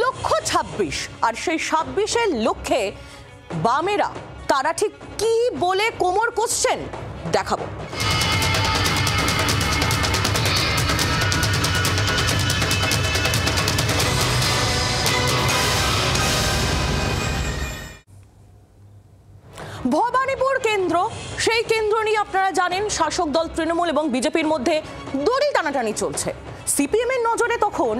লক্ষ্য ২৬, আর সেই ২৬-এর লক্ষ্যে বামেরা তারা ঠিক কি বলে কোমর কষছেন দেখাবো। ভবানীপুর কেন্দ্র, সেই কেন্দ্র নিয়ে আপনারা জানেন শাসক দল তৃণমূল এবং বিজেপির মধ্যে দড়ি টানাটানি চলছে। সিপিএম এর নজরে তখন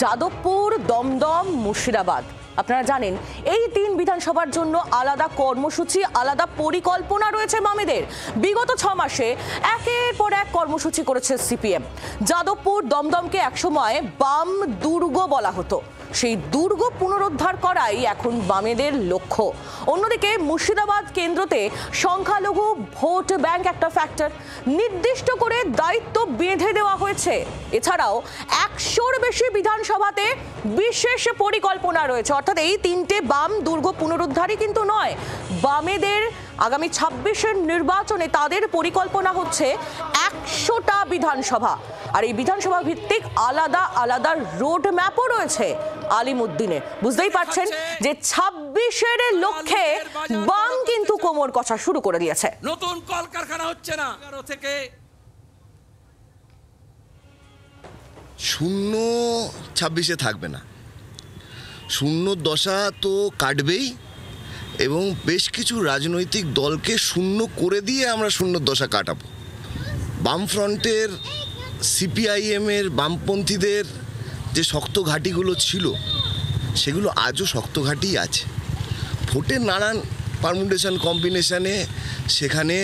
যাদবপুর, দমদম, মুর্শিদাবাদ। আপনারা জানেন এই ৩ বিধানসভার জন্য আলাদা কর্মসূচি, আলাদা পরিকল্পনা রয়েছে বামেদের। বিগত ৬ মাসে একের পর এক কর্মসূচি করেছে সিপিএম। যাদবপুর, দমদমকে একসময় বাম দুর্গ বলা হতো, সেই দুর্গ পুনরুদ্ধার করাই এখন বামেদের লক্ষ্য। অন্যদিকে মুর্শিদাবাদ কেন্দ্রতে সংখ্যালঘু ভোট ব্যাংক একটা ফ্যাক্টর, নির্দিষ্ট করে দায়িত্ব বেঁধে দেওয়া হয়েছে। এছাড়াও ১০০-র বেশি বিধানসভাতে বিশেষ পরিকল্পনা রয়েছে। অর্থাৎ এই ৩টে বাম দুর্গ পুনরুদ্ধারই কিন্তু নয়, বামেদের আগামী ২৬-এর নির্বাচনে তাদের পরিকল্পনা হচ্ছে ১০০টা বিধানসভা। আর এই বিধানসভা ভিত্তিক আলাদা আলাদা রোড ম্যাপও রয়েছে আলিমুদ্দিনে। বুঝতেই পারছেন যে ২৬-এর লক্ষ্যে বাম কিন্তু কোমর কষা শুরু করে দিয়েছে। নতুন কলকারখানা হচ্ছে না থেকে ০-২৬-এ থাকবে না, ০-দশা তো কাটবেই, এবং বেশ কিছু রাজনৈতিক দলকে ০ করে দিয়ে আমরা ০-দশা কাটাবো। বামফ্রন্টের, সিপিআইএমের, বামপন্থীদের যে শক্ত ঘাঁটিগুলো ছিল সেগুলো আজও শক্ত ঘাঁটিই আছে। ভোটের নানান পারমুটেশন কম্বিনেশনে সেখানে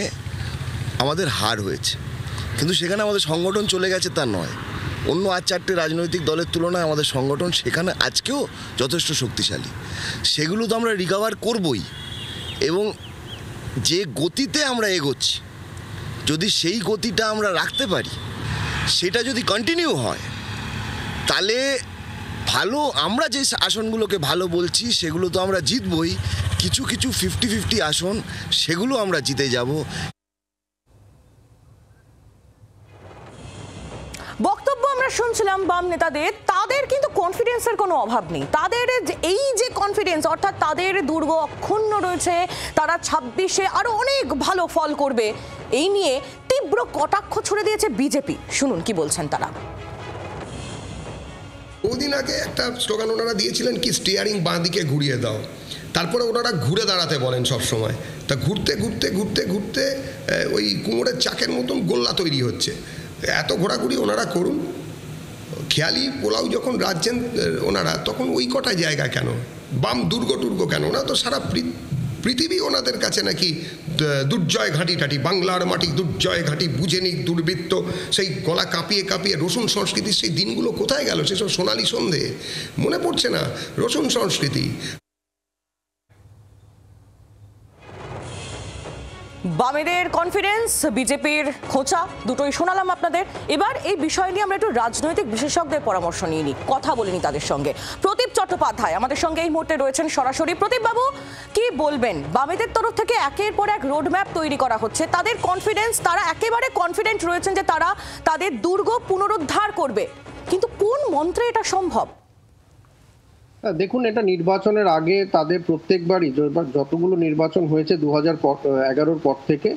আমাদের হার হয়েছে, কিন্তু সেখানে আমাদের সংগঠন চলে গেছে তা নয়। অন্য ৪টে রাজনৈতিক দলের তুলনায় আমাদের সংগঠন সেখানে আজকেও যথেষ্ট শক্তিশালী। সেগুলো তো আমরা রিকভার করবই, এবং যে গতিতে আমরা এগোচ্ছি যদি সেই গতিটা আমরা রাখতে পারি, সেটা যদি কন্টিনিউ হয়, তাহলে ভালো, আমরা যে আসনগুলোকে ভালো বলছি সেগুলো তো আমরা জিতবই। কিছু কিছু 50-50 আসন সেগুলো আমরা জিতে যাব। বক্তব্য আমরা শুনছিলাম বাম নেতাদের, তাদের কিন্তু কনফিডেন্সের কোনো অভাব নেই। তাদের এই যে কনফিডেন্স, অর্থাৎ তাদের দুর্গ অক্ষুণ্ণ রয়েছে, তারা ২৬-এ আরো অনেক ভালো ফল করবে, এই নিয়ে তীব্র কটাক্ষ ছুড়ে দিয়েছে বিজেপি। শুনুন কি বলছেন তারা। বহুদিন আগে একটা স্লোগান ওনারা দিয়েছিলেন কি, স্টিয়ারিং বাঁ দিকে ঘুরিয়ে দাও। তারপরে ওনারা ঘুরে দাঁড়াতে বলেন সব সময়। তা ঘুরতে ঘুরতে ঘুরতে ঘুরতে ওই কুমোরের চাকের মতন গোল্লা তৈরি হচ্ছে। এত ঘোরাঘুরি ওনারা করুন, খেয়ালি পোলাও যখন রাজ্যেন ওনারা, তখন ওই কটা জায়গা কেন, বাম দুর্গ টুর্গ কেন? ওনারা তো সারা পৃথিবী ওনাদের কাছে নাকি দুর্জয় ঘাঁটি টাটি, বাংলার মাটি দুর্জয় ঘাঁটি, বুঝেনি দুর্বৃত্ত, সেই গলা কাঁপিয়ে কাঁপিয়ে রসুন সংস্কৃতির সেই দিনগুলো কোথায় গেল? সেসব সোনালি সন্ধে মনে পড়ছে না? রসুন সংস্কৃতি, বামেদের কনফিডেন্স, বিজেপির খোঁচা, দুটোই শোনালাম আপনাদের। এবার এই বিষয় নিয়ে আমরা একটু রাজনৈতিক বিশেষজ্ঞদের পরামর্শ নিয়ে নিই, কথা বলিনি তাদের সঙ্গে। প্রদীপ চট্টোপাধ্যায় আমাদের সঙ্গে এই মুহূর্তে রয়েছেন সরাসরি। প্রদীপ বাবু, কি বলবেন? বামেদের তরফ থেকে একের পর এক রোডম্যাপ তৈরি করা হচ্ছে, তাদের কনফিডেন্স, তারা একেবারে কনফিডেন্ট রয়েছেন যে তারা তাদের দুর্গ পুনরুদ্ধার করবে, কিন্তু কোন মন্ত্রে এটা সম্ভব? দেখুন, এটা নির্বাচনের আগে তাদের প্রত্যেকবারই যতগুলো নির্বাচন হয়েছে ২০১১-র পর থেকে,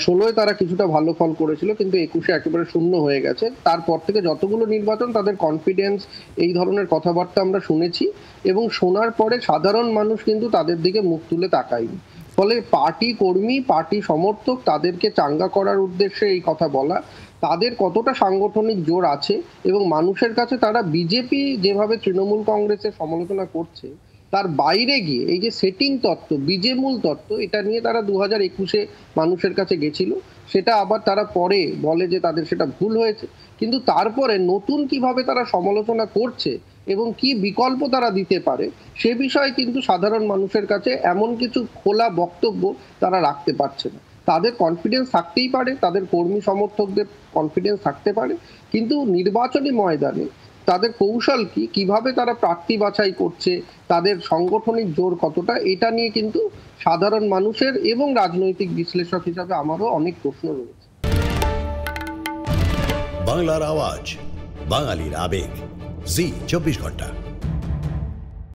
১৬-এ তারা কিছুটা ভালো ফল করেছিল, কিন্তু ২১-এ একেবারে শূন্য হয়ে গেছে। তারপর থেকে যতগুলো নির্বাচন তাদের কনফিডেন্স, এই ধরনের কথাবার্তা আমরা শুনেছি, এবং শোনার পরে সাধারণ মানুষ কিন্তু তাদের দিকে মুখ তুলে তাকায়নি। ফলে পার্টি কর্মী, পার্টি সমর্থক, তাদেরকে চাঙ্গা করার উদ্দেশ্যে এই কথা বলা। তাদের কতটা সাংগঠনিক জোর আছে, এবং মানুষের কাছে তারা বিজেপি যেভাবে তৃণমূল কংগ্রেসের সমালোচনা করছে, তার বাইরে গিয়ে এই যে সেটিং তত্ত্ব, বীজেমূল তত্ত্ব, এটা নিয়ে তারা ২০২১-এ মানুষের কাছে গেছিল। সেটা আবার তারা পরে বলে যে তাদের সেটা ভুল হয়েছে, কিন্তু তারপরে নতুন কিভাবে তারা সমালোচনা করছে এবং কি বিকল্প তারা দিতে পারে, সে বিষয়ে কিন্তু সাধারণ মানুষের কাছে এমন কিছু খোলা বক্তব্য তারা রাখতে পারছে না। তাদের কনফিডেন্স থাকতেই পারে, তাদের কর্মী সমর্থকদের কনফিডেন্স থাকতে পারে, কিন্তু নির্বাচনী ময়দানে তাদের কৌশল কি, কিভাবে তারা প্রার্থী বাছাই করছে, তাদের সাংগঠনিক জোর কতটা, এটা নিয়ে কিন্তু সাধারণ মানুষের এবং রাজনৈতিক বিশ্লেষক হিসাবে আমারও অনেক প্রশ্ন রয়েছে। বাংলার আওয়াজ, বাঙালির আবেগ, জি ২৪ ঘন্টা।